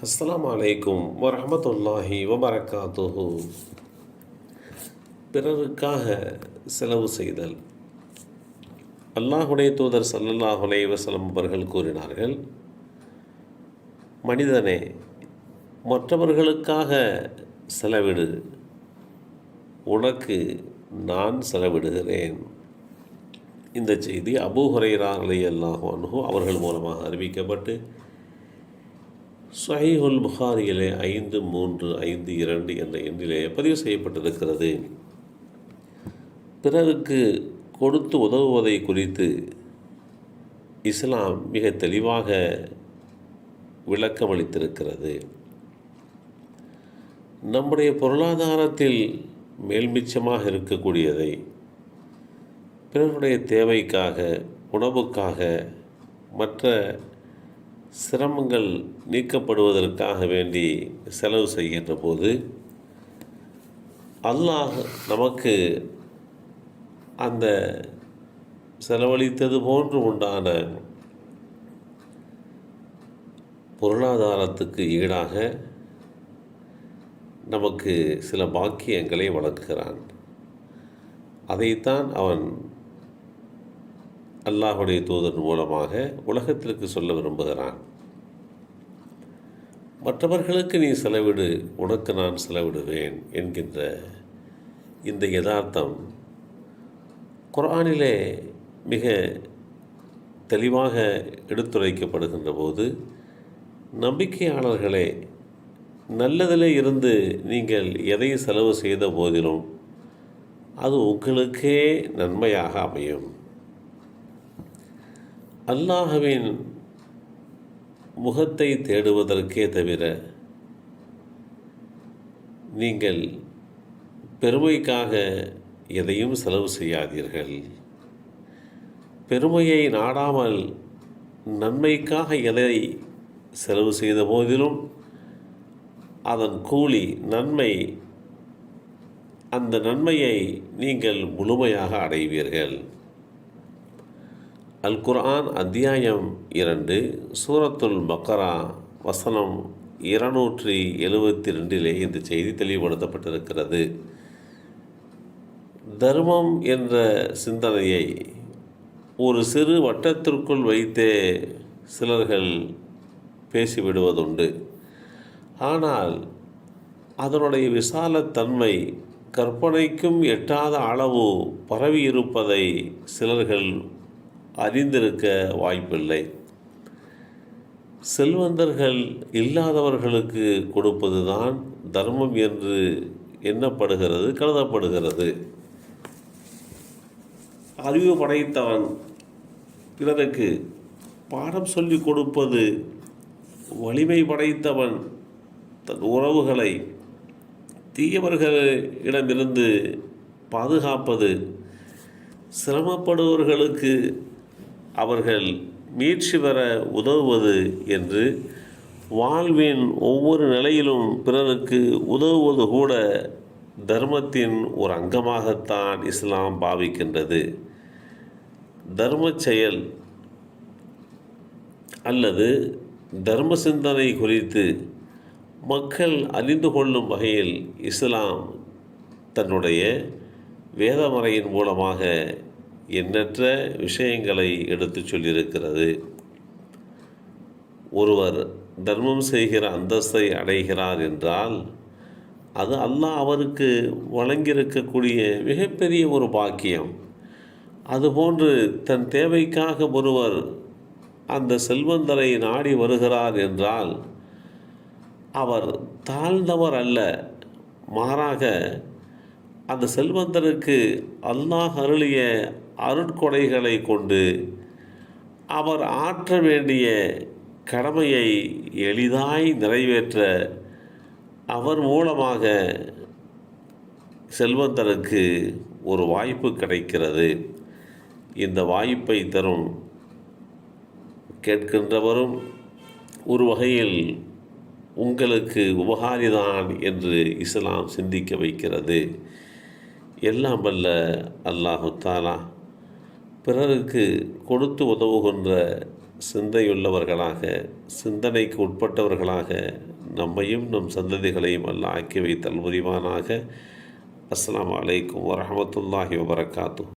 அஸ்ஸலாமு அலைக்கும் வரஹ்மத்துல்லாஹி வபரகாத்துஹு. பிறருக்காக செலவு செய்தல். அல்லாஹுடைய தூதர் ஸல்லல்லாஹு அலைஹி வஸல்லம் அவர்கள் கூறினார்கள், மனிதனே, மற்றவர்களுக்காக செலவிடு, உனக்கு நான் செலவிடுகிறேன். இந்த செய்தி அபூ ஹுரைரா ரலியல்லாஹு அன்ஹு அவர்கள் மூலமாக அறிவிக்கப்பட்டு ஸஹீஹுல் புகாரியிலே 5352 என்ற எண்ணிலே பதிவு செய்யப்பட்டிருக்கிறது. பிறருக்கு கொடுத்து உதவுவதை குறித்து இஸ்லாம் மிக தெளிவாக விளக்கமளித்திருக்கிறது. நம்முடைய பொருளாதாரத்தில் மேல்மிச்சமாக இருக்கக்கூடியதை பிறருடைய தேவைக்காக, உணவுக்காக, மற்ற சிரமங்கள் நீக்கப்படுவதற்காக வேண்டி செலவு செய்கின்ற போது அல்லாஹ் நமக்கு அந்த செலவழித்தது போன்று உண்டான பொருளாதாரத்துக்கு ஈடாக நமக்கு சில பாக்கியங்களை வழங்குகிறான். அதைத்தான் அவன் அல்லாஹுடைய தூதர் மூலமாக உலகத்திற்கு சொல்ல விரும்புகிறான். மற்றவர்களுக்கு நீ செலவிடு, உனக்கு நான் செலவிடுவேன் என்கின்ற இந்த யதார்த்தம் குர்ஆனிலே மிக தெளிவாக எடுத்துரைக்கப்படுகின்ற போது, நம்பிக்கையாளர்களே, நல்லதிலே இருந்து நீங்கள் எதை செலவு செய்த போதிலும் அது உங்களுக்கே நன்மையாக அமையும். அல்லாஹ்வின் முகத்தை தேடுவதற்கே தவிர நீங்கள் பெருமைக்காக எதையும் செலவு செய்யாதீர்கள். பெருமையை நாடாமல் நன்மைக்காக எதை செலவு செய்த போதிலும் அதன் கூலி, நன்மை, அந்த நன்மையை நீங்கள் முழுமையாக அடைவீர்கள். அல் குர்ஆன் அத்தியாயம் 2 சூரத்துல் பக்கரா வசனம் 272 இந்த செய்தி தெளிவுபடுத்தப்பட்டிருக்கிறது. தர்மம் என்ற சிந்தனையை ஒரு சிறு வட்டத்திற்குள் வைத்தே சிலர்கள் பேசிவிடுவதுண்டு. ஆனால் அதனுடைய விசாலத்தன்மை கற்பனைக்கும் எட்டாத அளவு பரவி இருப்பதை சிலர்கள் அறிந்திருக்க வாய்ப்பில்லை. செல்வந்தர்கள் இல்லாதவர்களுக்கு கொடுப்பதுதான் தர்மம் என்று எண்ணப்படுகிறது, கருதப்படுகிறது. அறிவு படைத்தவன் பிறருக்கு பாடம் சொல்லிக் கொடுப்பது, வலிமை படைத்தவன் தன் உறவுகளை தீயவர்களிடமிருந்து பாதுகாப்பது, சிரமப்படுபவர்களுக்கு அவர்கள் மீட்சி பெற உதவுவது என்று வாழ்வின் ஒவ்வொரு நிலையிலும் பிறருக்கு உதவுவது கூட தர்மத்தின் ஒரு அங்கமாகத்தான் இஸ்லாம் பாவிக்கின்றது. தர்ம செயல் அல்லது தர்ம சிந்தனை குறித்து மக்கள் அறிந்து கொள்ளும் வகையில் இஸ்லாம் தன்னுடைய வேதமறையின் மூலமாக எண்ணற்ற விஷயங்களை எடுத்து சொல்லியிருக்கிறது. ஒருவர் தர்மம் செய்கிற அந்தஸ்தை அடைகிறார் என்றால் அது அல்லாஹ் அவருக்கு வழங்கியிருக்கக்கூடிய மிகப்பெரிய ஒரு பாக்கியம். அதுபோன்று தன் தேவைக்காக ஒருவர் அந்த செல்வந்தரை நாடி வருகிறார் என்றால் அவர் தாழ்ந்தவர் அல்ல, மாறாக அந்த செல்வந்தருக்கு அல்லாஹ் அருளிய அருட்கொடைகளை கொண்டு அவர் ஆற்ற வேண்டிய கடமையை எளிதாய் நிறைவேற்ற அவர் மூலமாக செல்வந்தருக்கு ஒரு வாய்ப்பு கிடைக்கிறது. இந்த வாய்ப்பை தரும் கேட்கின்றவரும் ஒரு வகையில் உங்களுக்கு உபகாரிதான் என்று இஸ்லாம் சிந்திக்க வைக்கிறது. எல்லாம் வல்ல அல்லாஹு தஆலா பிறருக்கு கொடுத்து உதவுகின்ற சிந்தையுள்ளவர்களாக, சிந்தனைக்கு உட்பட்டவர்களாக நம்மையும் நம் சந்ததிகளையும் அல்லாஹ் ஆக்கி வைத்தல் புரிவானாக. அஸ்ஸலாமு அலைக்கும் வரஹ்மத்துல்லாஹி வபரகாத்துஹு.